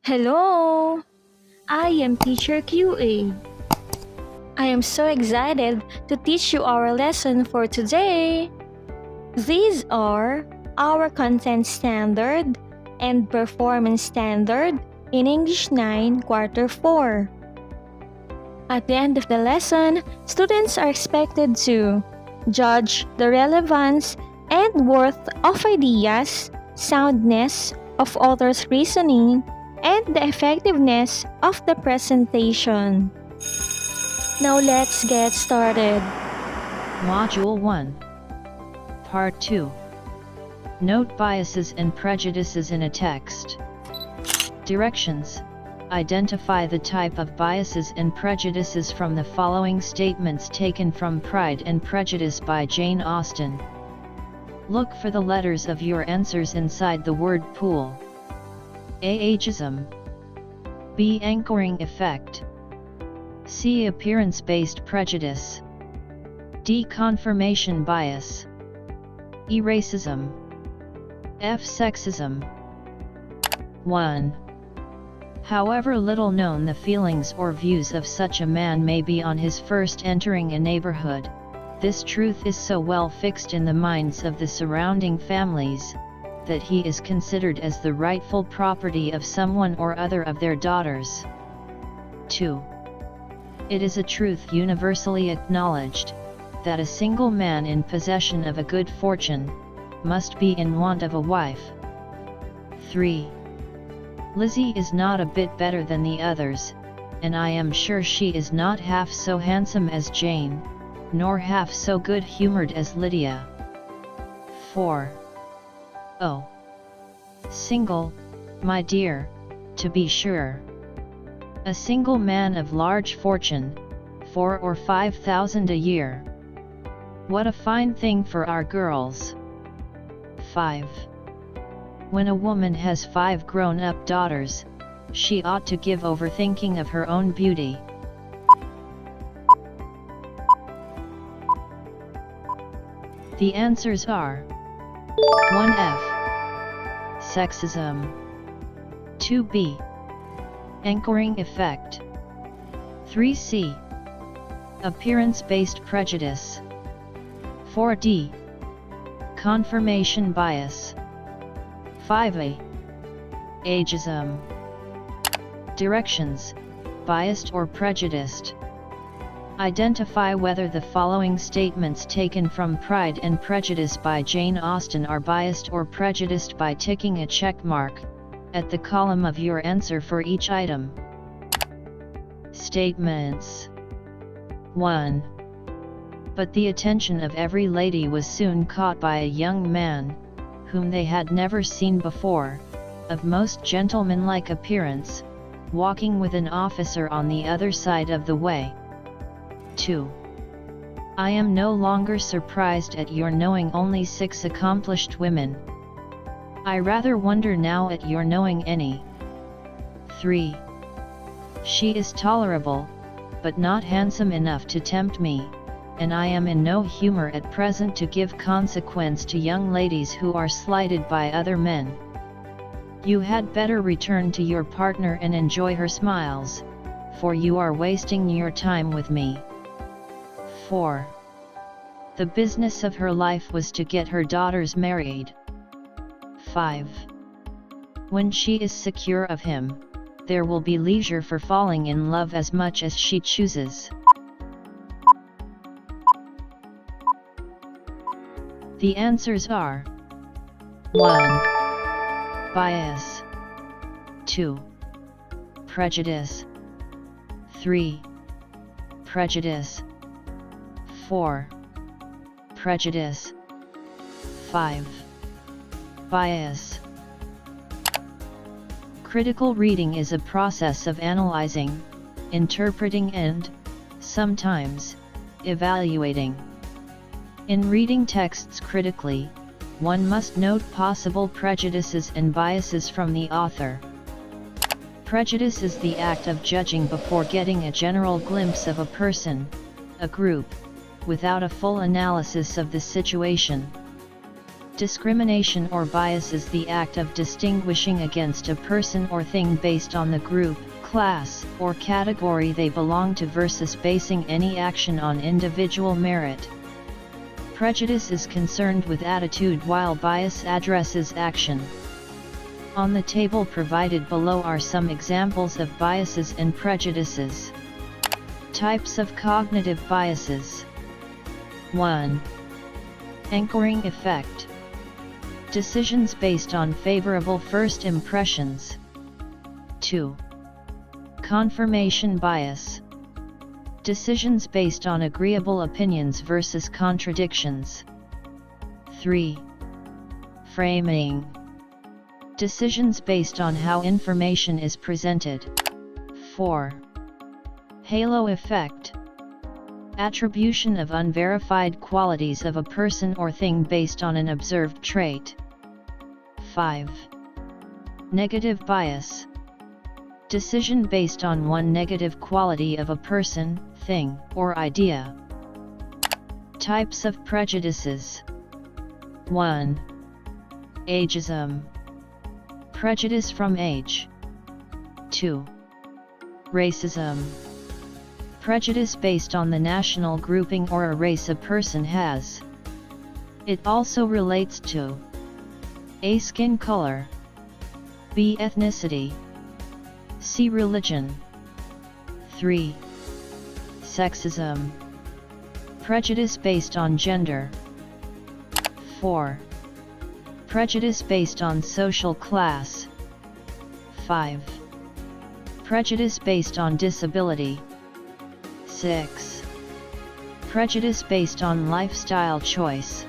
Hello, I am Teacher QA. I am so excited to teach you our lesson for today. These are our content standard and performance standard in English 9 Quarter 4. At the end of the lesson, students are expected to judge the relevance and worth of ideas, soundness of author's reasoning, and the effectiveness of the presentation. Now let's get started. Module 1. Part 2. Note biases and prejudices in a text. Directions. Identify the type of biases and prejudices from the following statements taken from Pride and Prejudice by Jane Austen. Look for the letters of your answers inside the word pool. A. Ageism. B. Anchoring effect. C. Appearance-based prejudice. D. Confirmation bias. E. Racism. F. Sexism. 1. However little known the feelings or views of such a man may be on his first entering a neighborhood, this truth is so well fixed in the minds of the surrounding families, that he is considered as the rightful property of someone or other of their daughters. 2. It is a truth universally acknowledged, that a single man in possession of a good fortune, must be in want of a wife. 3. Lizzie is not a bit better than the others, and I am sure she is not half so handsome as Jane, nor half so good-humored as Lydia. 4. Oh. Single, my dear, to be sure. A single man of large fortune, 4,000 or 5,000 a year. What a fine thing for our girls. 5. When a woman has 5 grown-up daughters, she ought to give over thinking of her own beauty. The answers are 1F. Sexism. 2B. Anchoring effect. 3C. Appearance-based prejudice. 4D. Confirmation bias. 5A. Ageism. Directions. Biased or prejudiced. Identify whether the following statements taken from Pride and Prejudice by Jane Austen are biased or prejudiced by ticking a check mark at the column of your answer for each item. Statements. 1. But the attention of every lady was soon caught by a young man, whom they had never seen before, of most gentlemanlike appearance, walking with an officer on the other side of the way. 2. I am no longer surprised at your knowing only 6 accomplished women. I rather wonder now at your knowing any. 3. She is tolerable, but not handsome enough to tempt me, and I am in no humor at present to give consequence to young ladies who are slighted by other men. You had better return to your partner and enjoy her smiles, for you are wasting your time with me. 4. The business of her life was to get her daughters married. 5. When she is secure of him, there will be leisure for falling in love as much as she chooses. The answers are 1. Bias. 2. Prejudice. 3. Prejudice. 4. Prejudice. 5. Bias. Critical reading is a process of analyzing, interpreting and, sometimes, evaluating. In reading texts critically, one must note possible prejudices and biases from the author. Prejudice is the act of judging before getting a general glimpse of a person, a group, without a full analysis of the situation. Discrimination or bias is the act of distinguishing against a person or thing based on the group, class, or category they belong to versus basing any action on individual merit. Prejudice is concerned with attitude while bias addresses action. On the table provided below are some examples of biases and prejudices. Types of cognitive biases. 1. Anchoring effect. Decisions based on favorable first impressions. 2. Confirmation bias. Decisions based on agreeable opinions versus contradictions. 3. Framing. Decisions based on how information is presented. 4. Halo effect. Attribution of unverified qualities of a person or thing based on an observed trait. 5. Negative bias. Decision based on one negative quality of a person, thing, or idea. Types of prejudices. 1. Ageism. Prejudice from age. 2. Racism. Prejudice based on the national grouping or a race a person has. It also relates to A. Skin color, B. Ethnicity, C. Religion. 3. Sexism. Prejudice based on gender. 4. Prejudice based on social class. 5. Prejudice based on disability. 6. Prejudice based on lifestyle choice.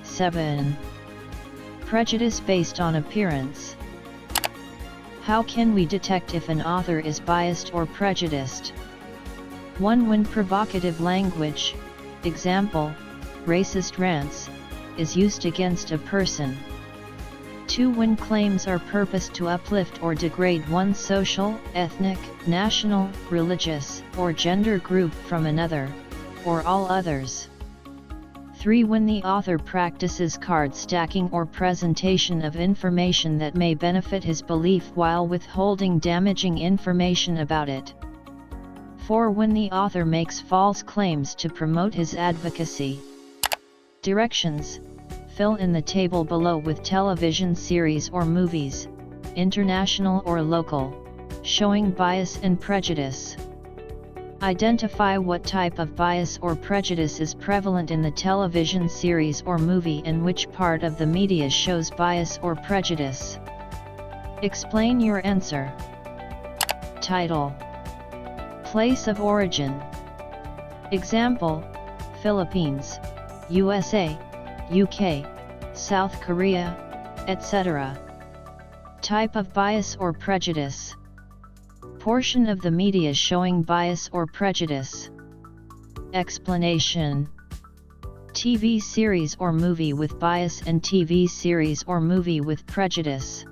7. Prejudice based on appearance. How can we detect if an author is biased or prejudiced? 1. When provocative language, example, racist rants, is used against a person. 2. When claims are purposed to uplift or degrade one social, ethnic, national, religious, or gender group from another, or all others. 3. When the author practices card stacking or presentation of information that may benefit his belief while withholding damaging information about it. 4. When the author makes false claims to promote his advocacy. Directions. Fill in the table below with television series or movies, international or local, showing bias and prejudice. Identify what type of bias or prejudice is prevalent in the television series or movie and which part of the media shows bias or prejudice. Explain your answer. Title. Place of origin. Example, Philippines, USA, UK, South Korea, etc. Type of bias or prejudice. Portion of the media showing bias or prejudice. Explanation. TV series or movie with bias and TV series or movie with prejudice.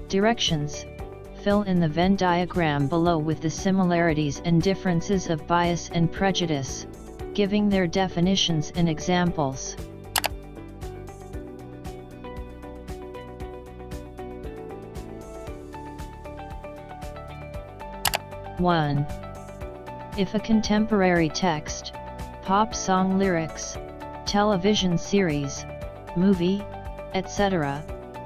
Directions. Fill in the Venn diagram below with the similarities and differences of bias and prejudice, giving their definitions and examples. One. If a contemporary text, pop song lyrics, television series, movie, etc.,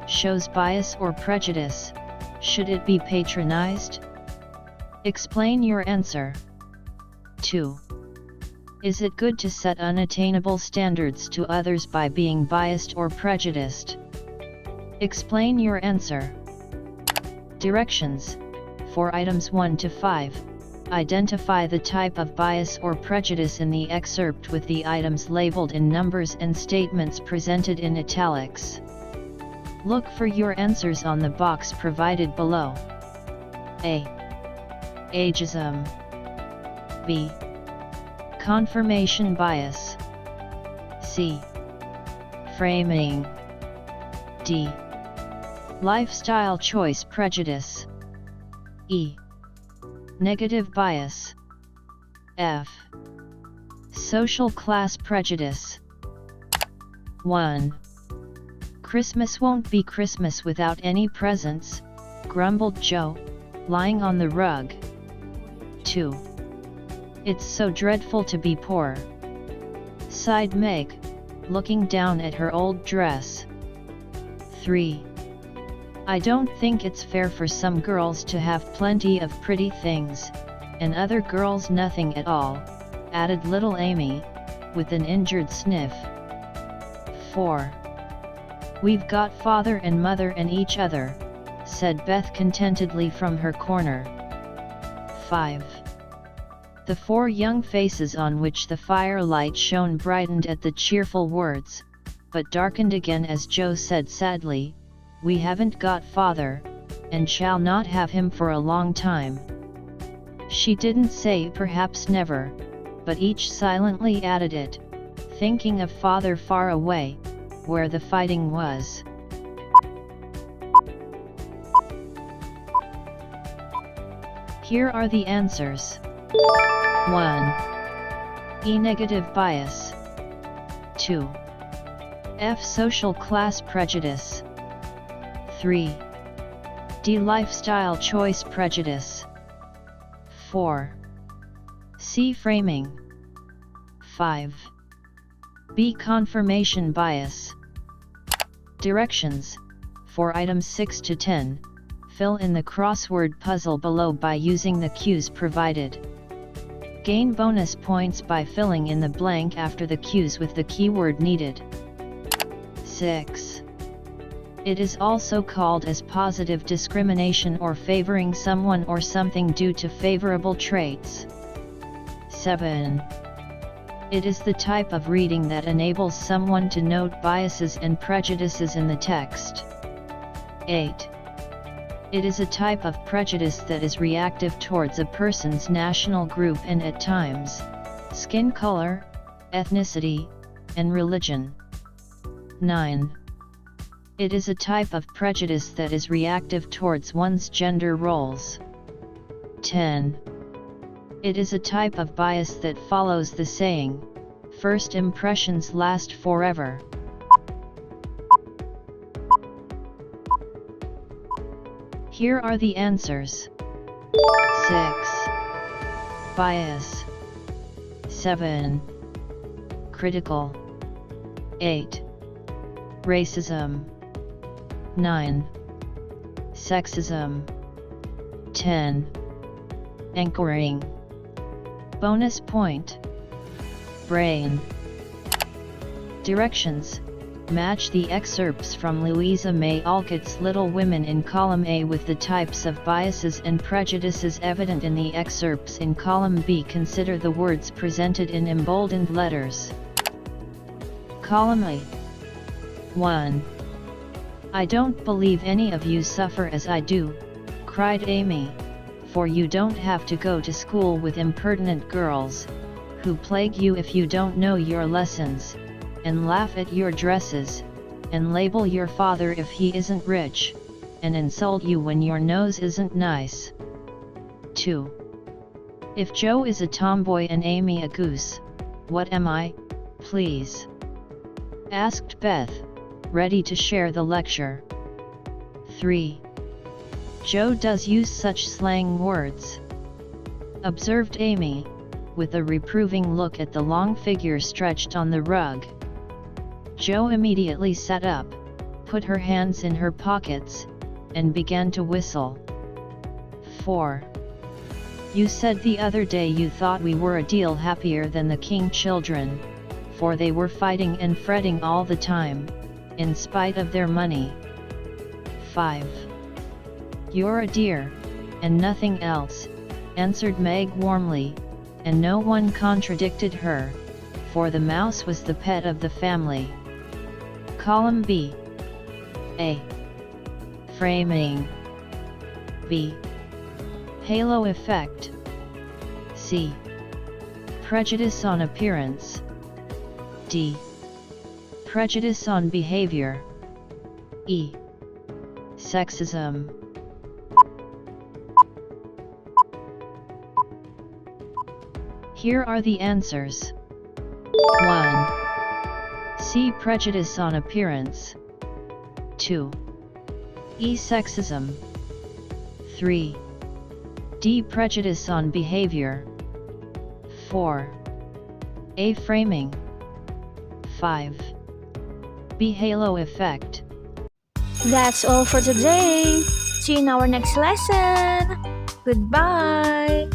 shows bias or prejudice, should it be patronized? Explain your answer. 2. Is it good to set unattainable standards to others by being biased or prejudiced? Explain your answer. Directions. For items 1 to 5, identify the type of bias or prejudice in the excerpt with the items labeled in numbers and statements presented in italics. Look for your answers on the box provided below. A. Ageism. B. Confirmation bias. C. Framing. D. Lifestyle choice prejudice. E. Negative bias. F. Social class prejudice. 1. Christmas won't be Christmas without any presents, grumbled Joe, lying on the rug. 2. It's so dreadful to be poor, sighed Meg, looking down at her old dress. 3. I don't think it's fair for some girls to have plenty of pretty things, and other girls nothing at all, added little Amy, with an injured sniff. 4. We've got father and mother and each other, said Beth contentedly from her corner. 5. The 4 young faces on which the firelight shone brightened at the cheerful words, but darkened again as Joe said sadly, "We haven't got father, and shall not have him for a long time." She didn't say perhaps never, but each silently added it, thinking of father far away, where the fighting was. Here are the answers. 1. E. Negative bias. 2. F. Social class prejudice. 3. D. Lifestyle choice prejudice. 4. C. Framing. 5. B. Confirmation bias. Directions. For items 6 to 10, fill in the crossword puzzle below by using the cues provided. Gain bonus points by filling in the blank after the cues with the keyword needed. 6. It is also called as positive discrimination or favoring someone or something due to favorable traits. 7. It is the type of reading that enables someone to note biases and prejudices in the text. 8. It is a type of prejudice that is reactive towards a person's national group and at times, skin color, ethnicity, and religion. 9. It is a type of prejudice that is reactive towards one's gender roles. 10. It is a type of bias that follows the saying, "First impressions last forever." Here are the answers. 6. Bias. 7. Critical. 8. Racism. 9. Sexism. 10. Anchoring. Bonus point. Brain. Directions. Match the excerpts from Louisa May Alcott's Little Women in column A with the types of biases and prejudices evident in the excerpts in column B. Consider the words presented in emboldened letters. Column A. 1. I don't believe any of you suffer as I do, cried Amy, for you don't have to go to school with impertinent girls, who plague you if you don't know your lessons, and laugh at your dresses, and label your father if he isn't rich, and insult you when your nose isn't nice. 2. If Joe is a tomboy and Amy a goose, what am I, please? Asked Beth, ready to share the lecture. 3. Joe does use such slang words, observed Amy, with a reproving look at the long figure stretched on the rug. Joe immediately sat up, put her hands in her pockets, and began to whistle. 4. You said the other day you thought we were a deal happier than the King children, for they were fighting and fretting all the time, in spite of their money. 5. You're a dear, and nothing else, answered Meg warmly, and no one contradicted her, for the mouse was the pet of the family. Column B. A. Framing. B. Halo effect. C. Prejudice on appearance. D. Prejudice on behavior. E. Sexism. Here are the answers. 1. C. C. Prejudice on appearance. 2. E. Sexism. 3. D. Prejudice on behavior. 4. A. Framing. 5. B. Halo effect. That's all for today. See you in our next lesson. Goodbye.